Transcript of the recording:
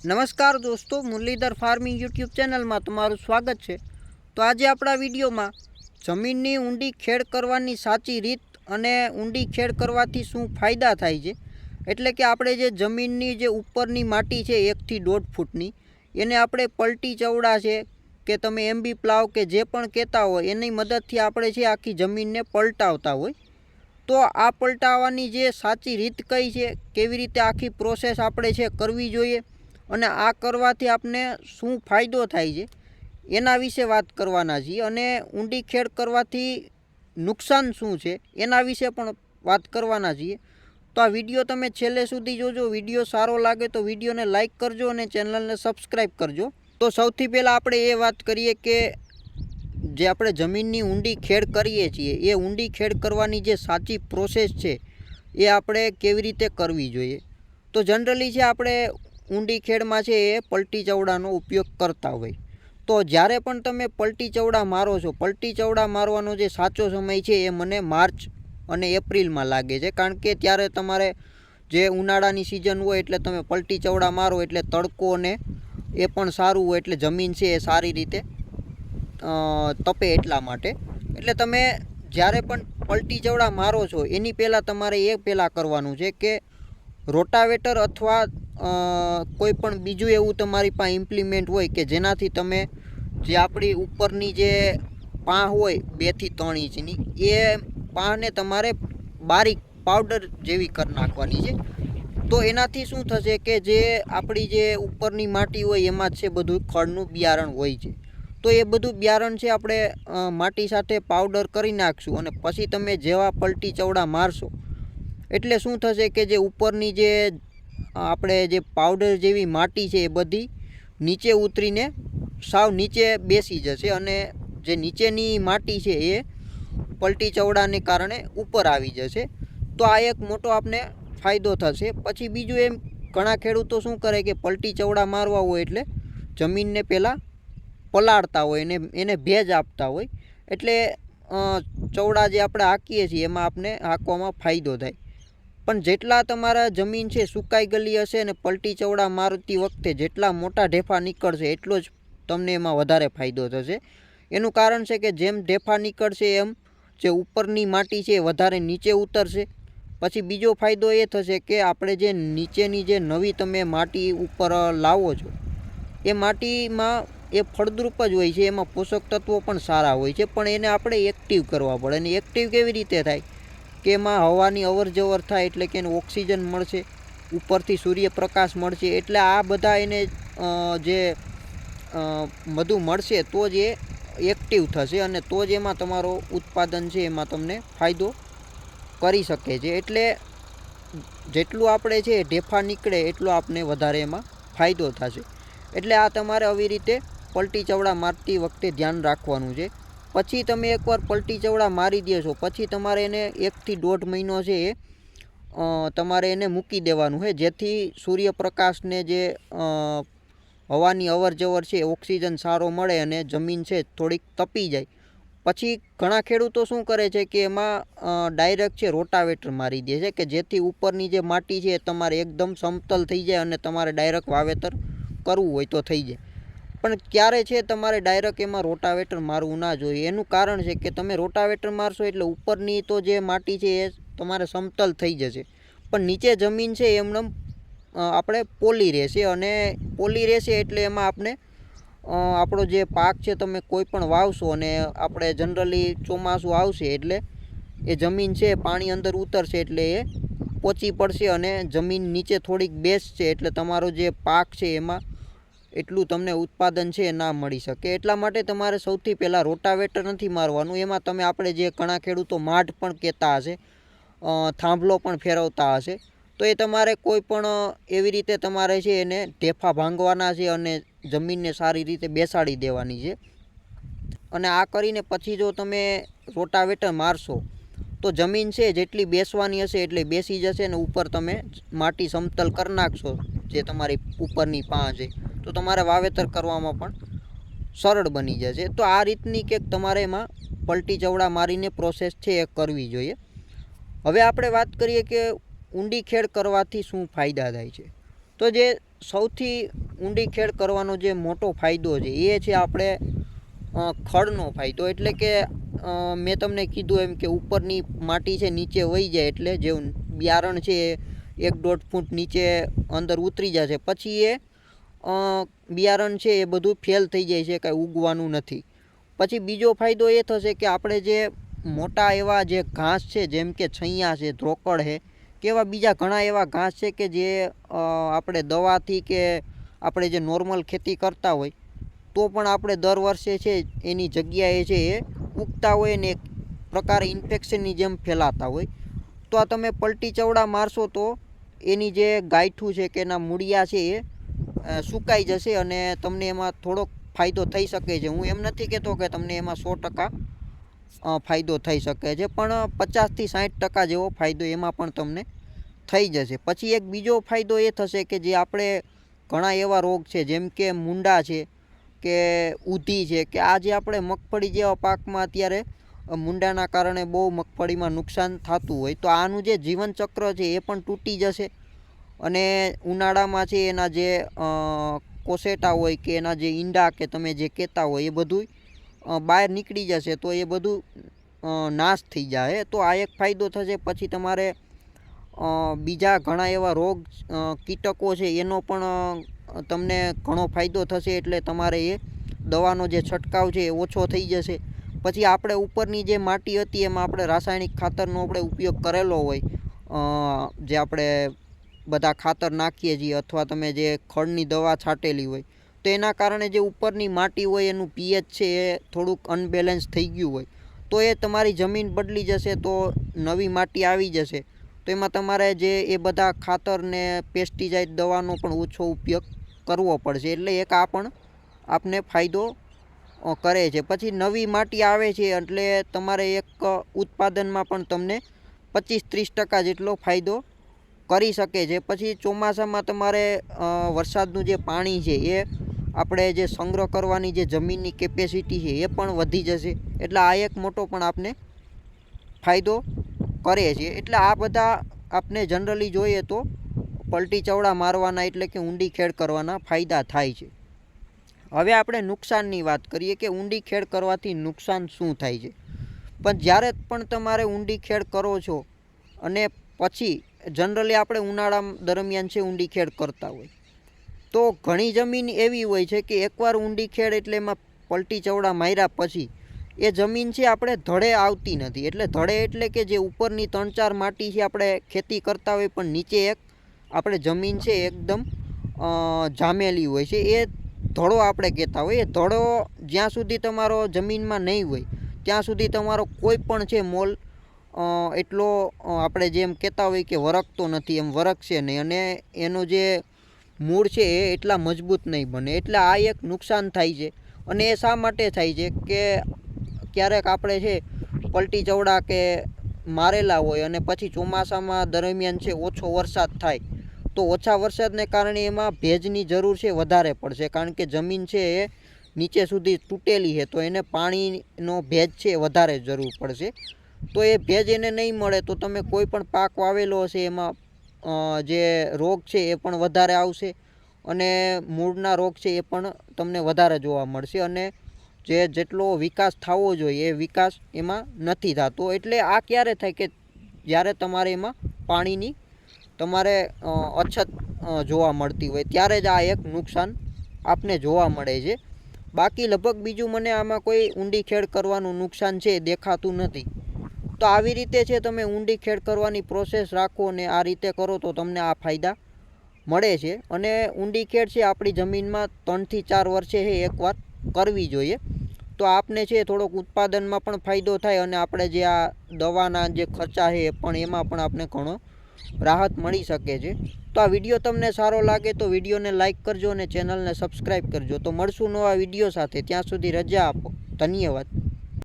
નમસ્કાર દોસ્તો, Muralidhar farming YouTube ચેનલમાં તમારું સ્વાગત છે। તો આજે આપણા વિડીયોમાં જમીનની ઊંડી ખેડ કરવાની સાચી રીત અને ઊંડી ખેડ કરવાથી શું ફાયદા થાય છે, એટલે કે આપણે જે જમીનની જે ઉપરની માટી છે 1 થી 1.5 ફૂટની, એને આપણે પલટી ચવડા છે કે તમે એમબી પ્લાવ કે જે પણ કહેતા હોય એની મદદથી આપણે છે આખી જમીનને પલટાવતા હોય। તો આ પલટાવવાની જે સાચી રીત કઈ છે, કેવી રીતે આખી પ્રોસેસ આપણે છે કરવી જોઈએ અને આ કરવાથી આપને શું ફાયદો થાય છે એના વિશે વાત કરવાના છીએ। અને ઊંડી ખેડ કરવાથી નુકસાન શું છે એના વિશે પણ વાત કરવાના છીએ। તો આ વિડીયો તમે છેલ્લે સુધી જોજો। વિડીયો સારો લાગે તો વિડીયોને લાઇક કરજો અને ચેનલને સબસ્ક્રાઈબ કરજો। તો સૌથી પહેલાં આપણે એ વાત કરીએ કે જે આપણે જમીનની ઊંડી ખેડ કરીએ છીએ એ ઊંડી ખેડ કરવાની જે સાચી પ્રોસેસ છે એ આપણે કેવી રીતે કરવી જોઈએ। તો જનરલી છે આપણે ઊંડી ખેડમાં છે એ પલટી ચવડાનો ઉપયોગ કરતા હોય। તો જ્યારે પણ તમે પલટી ચવડા મારો છો, પલટી ચવડા મારવાનો જે સાચો સમય છે એ મને માર્ચ અને એપ્રિલમાં લાગે છે, કારણ કે ત્યારે તમારે જે ઉનાળાની સિઝન હોય એટલે તમે પલટી ચવડા મારો એટલે તડકો ને એ પણ સારું હોય, એટલે જમીન છે એ સારી રીતે તપે એટલા માટે। એટલે તમે જ્યારે પણ પલટી ચવડા મારો છો એની પહેલાં તમારે એ પહેલાં કરવાનું છે કે રોટાવેટર અથવા કોઈ પણ બીજું એવું તમારી પાસે ઇમ્પ્લિમેન્ટ હોય કે જેનાથી તમે જે આપણી ઉપરની જે પાં હોય 2 થી 3 ઇંચની એ પાને તમારે બારીક પાવડર જેવી કરી નાખવાની છે। તો એનાથી શું થશે કે જે આપણી જે ઉપરની માટી હોય એમાં છે બધું ખડનું બિયારણ હોય છે, તો એ બધું બિયારણ છે આપણે માટી સાથે પાવડર કરી નાખશું અને પછી તમે જેવા પલટી ચવડા મારશો એટલે શું થશે કે જે ઉપરની જે આપણે જે પાવડર જેવી માટી છે એ બધી નીચે ઉતરીને સાવ નીચે બેસી જશે અને જે નીચેની માટી છે એ પલટી ચવડાને કારણે ઉપર આવી જશે। તો આ એક મોટો આપને ફાયદો થશે। પછી બીજું એમ ઘણા ખેડૂતો શું કરે કે પલટી ચવડા મારવા હોય એટલે જમીનને પહેલાં પલાળતા હોય ને એને ભેજ આપતા હોય, એટલે ચવડા જે આપણે હાંકીએ છીએ એમાં આપણે હાંકવામાં ફાયદો થાય। પણ જેટલા તમારા જમીન છે સુકાઈ ગયેલી હશે અને પલટી ચવડા મારતી વખતે જેટલા મોટા ઢેફા નીકળશે એટલો જ તમને એમાં વધારે ફાયદો થશે। એનું કારણ છે કે જેમ ઢેફા નીકળશે એમ જે ઉપરની માટી છે એ વધારે નીચે ઉતરશે। પછી બીજો ફાયદો એ થશે કે આપણે જે નીચેની જે નવી તમે માટી ઉપર લાવો છો એ માટીમાં એ ફળદ્રુપ જ હોય છે, એમાં પોષક તત્વો પણ સારા હોય છે, પણ એને આપણે એક્ટિવ કરવા પડે। અને એક્ટિવ કેવી રીતે થાય કે એમાં હવાની અવર જવર થાય એટલે કે એને ઓક્સિજન મળશે, ઉપરથી સૂર્યપ્રકાશ મળશે, એટલે આ બધા એને જે બધું મળશે તો જ એ એક્ટિવ થશે અને તો જ એમાં તમારો ઉત્પાદન છે એમાં તમને ફાયદો કરી શકે છે। એટલે જેટલું આપણે છે ઢેફા નીકળે એટલો આપને વધારે એમાં ફાયદો થશે। એટલે આ તમારે આવી રીતે પલટી ચવડા મારતી વખતે ધ્યાન રાખવાનું છે। પછી તમે એકવાર પલટી ચવડા મારી દેશો પછી તમારે એને 1 થી 1.5 મહિનો છે એ તમારે એને મૂકી દેવાનું છે, જેથી સૂર્યપ્રકાશને જે હવાની અવર જવર છે ઓક્સિજન સારો મળે અને જમીન છે થોડીક તપી જાય। પછી ઘણા ખેડૂતો શું કરે છે કે એમાં ડાયરેક્ટ છે રોટાવેટર મારી દે છે કે જેથી ઉપરની જે માટી છે તમારે એકદમ સમતલ થઈ જાય અને તમારે ડાયરેક્ટ વાવેતર કરવું હોય તો થઈ જાય। પણ ક્યારે છે તમારે ડાયરેક્ટ એમાં રોટાવેટર મારવું ના જોઈએ। એનું કારણ છે કે તમે રોટાવેટર મારશો એટલે ઉપરની તો જે માટી છે એ તમારે સમતલ થઈ જશે, પણ નીચે જમીન છે એમને આપણે પોલી રહેશે અને પોલી રહેશે એટલે એમાં આપણે આપણો જે પાક છે તમે કોઈ પણ વાવશો અને આપણે જનરલી ચોમાસું આવશે એટલે એ જમીન છે પાણી અંદર ઉતરશે એટલે એ પોચી પડશે અને જમીન નીચે થોડીક બેસશે એટલે તમારો જે પાક છે એમાં એટલું તમને ઉત્પાદન છે એ ના મળી શકે। એટલા માટે તમારે સૌથી પહેલાં રોટાવેટર નથી મારવાનું, એમાં તમે આપણે જે ઘણા ખેડૂતો માઠ પણ કહેતા હશે, થાંભલો પણ ફેરવતા હશે, તો એ તમારે કોઈ પણ એવી રીતે તમારે છે એને ઢેફા ભાંગવાના છે અને જમીનને સારી રીતે બેસાડી દેવાની છે। અને આ કરીને પછી જો તમે રોટાવેટર મારશો તો જમીન છે જેટલી બેસવાની હશે એટલે બેસી જશે અને ઉપર તમે માટી સમતલ કરી નાખશો જે તમારી ઉપરની પાં છે તો તમારે વાવેતર કરવામાં પણ સરળ બની જશે। તો આ રીતની કે તમારે એમાં પલટી ચવડા મારીને પ્રોસેસ છે એ કરવી જોઈએ। હવે આપણે વાત કરીએ કે ઊંડી ખેડ કરવાથી શું ફાયદા થાય છે। તો જે સૌથી ઊંડી ખેડ કરવાનો જે મોટો ફાયદો છે એ છે આપણે ખડનો ફાયદો. એટલે કે મેં તમને કીધું એમ કે ઉપરની માટી છે નીચે વહી જાય, એટલે જે બિયારણ છે એ 1-1.5 ફૂટ નીચે અંદર ઉતરી જશે. પછી એ બિયારણ છે એ બધું ફેલ થઈ જાય છે, કાંઈ ઉગવાનું નથી. પછી બીજો ફાયદો એ થશે કે આપણે જે મોટા એવા જે ઘાસ છે, જેમ કે છૈયા છે, ધ્રોકડ છે, કે એવા બીજા ઘણા એવા ઘાસ છે કે જે આપણે દવાથી કે આપણે જે નોર્મલ ખેતી કરતા હોય તો પણ આપણે દર વર્ષે છે એની જગ્યાએ છે એ ઉગતા હોય ને એક પ્રકારે ઇન્ફેક્શનની જેમ ફેલાતા હોય. તો આ તમે પલટી ચવડા મારશો તો એની જે ગાંઠું છે કે એના મૂળિયા છે એ સુકાઈ જશે અને તમને એમાં થોડોક ફાયદો થઈ શકે છે. હું એમ નથી કહેતો કે તમને એમાં 100% ફાયદો થઈ શકે છે, પણ 50 થી 60% જેવો ફાયદો એમાં પણ તમને થઈ જશે. પછી એક બીજો ફાયદો એ થશે કે જે આપણે ઘણા એવા રોગ છે, જેમ કે મૂંડા છે કે ઊધી છે, કે આ જે આપણે મગફળી જેવા પાકમાં અત્યારે મૂંડાના કારણે બહુ મગફળીમાં નુકસાન થતું હોય, તો આનું જે જીવનચક્ર છે એ પણ તૂટી જશે. અને ઉનાળામાં છે એના જે કોસેટા હોય કે એના જે ઈંડા કે તમે જે કહેતા હોય એ બધું બહાર નીકળી જશે, તો એ બધું નાશ થઈ જાય. તો આ એક ફાયદો થશે. પછી તમારે બીજા ઘણા એવા રોગ કીટકો છે એનો પણ તમને ઘણો ફાયદો થશે, એટલે તમારે એ દવાનો જે છંટકાવ છે એ ઓછો થઈ જશે. પછી આપણે ઉપરની જે માટી હતી એમાં આપણે રાસાયણિક ખાતરનો આપણે ઉપયોગ કરેલો હોય, જે આપણે બધા ખાતર નાખીએ છીએ, અથવા તમે જે ખડની દવા છાંટેલી હોય, તો એના કારણે જે ઉપરની માટી હોય એનું pH છે એ થોડુંક અનબેલેન્સ થઈ ગયું હોય, તો એ તમારી જમીન બદલી જશે, તો નવી માટી આવી જશે. તો એમાં તમારે જે એ બધા ખાતર ને પેસ્ટિસાઇડ દવાનો પણ ઓછો ઉપયોગ કરવો પડશે. એટલે એક આ પણ આપને ફાયદો કરે છે. પછી નવી માટી આવે છે એટલે તમારે એક ઉત્પાદનમાં પણ તમને 25-30% જેટલો ફાયદો કરી શકે છે. પછી ચોમાસામાં તમારે વરસાદનું જે પાણી છે એ આપણે જે સંગ્રહ કરવાની જે જમીનની કેપેસિટી છે એ પણ વધી જશે. એટલે આ એક મોટો પણ આપને ફાયદો કરે છે. એટલે આ બધા આપણે જનરલી જોઈએ તો પલટી ચવડા મારવાના એટલે કે ઊંડી ખેડ કરવાના ફાયદા થાય છે. હવે આપણે નુકસાનની વાત કરીએ કે ઊંડી ખેડ કરવાથી નુકસાન શું થાય છે. પણ જ્યારે પણ તમારે ઊંડી ખેડ કરો છો અને પછી જનરલી આપણે ઉનાળા દરમિયાન છે ઊંડી ખેડ કરતા હોય, તો ઘણી જમીન એવી હોય છે કે એકવાર ઊંડી ખેડ એટલે એમાં પલટી ચવડા માર્યા પછી એ જમીન છે આપણે ધડે આવતી નથી. એટલે ધડે એટલે કે જે ઉપરની 3-4 માટી છે આપણે ખેતી કરતા હોય, પણ નીચે એક આપણે જમીન છે એકદમ જામેલી હોય છે, એ ધડો આપણે કહેતા હોય. એ ધડો જ્યાં સુધી તમારો જમીનમાં નહીં હોય ત્યાં સુધી તમારો કોઈ પણ છે મોલ એટલો આપણે જેમ કહેતા હોય કે વરખતો નથી એમ વરખશે નહીં, અને એનો જે મૂળ છે એ એટલા મજબૂત નહીં બને. એટલે આ એક નુકસાન થાય છે. અને એ શા માટે થાય છે કે ક્યારેક આપણે છે પલટી ચવડા કે મારેલા હોય અને પછી ચોમાસામાં દરમિયાન છે ઓછો વરસાદ થાય, તો ઓછા વરસાદને કારણે એમાં ભેજની જરૂર છે વધારે પડશે, કારણ કે જમીન છે એ નીચે સુધી તૂટેલી છે, તો એને પાણીનો ભેજ છે વધારે જરૂર પડશે. તો એ ભેજ એને નહીં મળે તો તમે કોઈ પણ પાક વાવેલો હશે એમાં જે રોગ છે એ પણ વધારે આવશે, અને મૂળના રોગ છે એ પણ તમને વધારે જોવા મળશે, અને જેટલો વિકાસ થવો જોઈએ એ વિકાસ એમાં નથી થતો. એટલે આ ક્યારે થાય કે જ્યારે તમારે એમાં પાણીની તમારે અછત જોવા મળતી હોય, ત્યારે જ આ એક નુકસાન આપને જોવા મળે છે. બાકી લગભગ બીજું મને આમાં કોઈ ઊંડી ખેડ કરવાનું નુકસાન છે દેખાતું નથી. તો આવી રીતે છે તમે ઊંડી ખેડ કરવાની પ્રોસેસ રાખો અને આ રીતે કરો તો તમને આ ફાયદા મળે છે. અને ઊંડી ખેડ છે આપણી જમીનમાં 3 થી 4 વર્ષે છે એકવાર કરવી જોઈએ, તો આપને છે થોડોક ઉત્પાદનમાં પણ ફાયદો થાય, અને આપણે જે આ દવાના જે ખર્ચા છે એ પણ એમાં પણ આપણે ઘણો રાહત મળી શકે છે. તો આ વિડીયો તમને સારો લાગે તો વિડીયોને લાઇક કરજો અને ચેનલને સબસ્ક્રાઈબ કરજો. તો મળશું નવા વિડીયો સાથે, ત્યાં સુધી રજા આપો. ધન્યવાદ.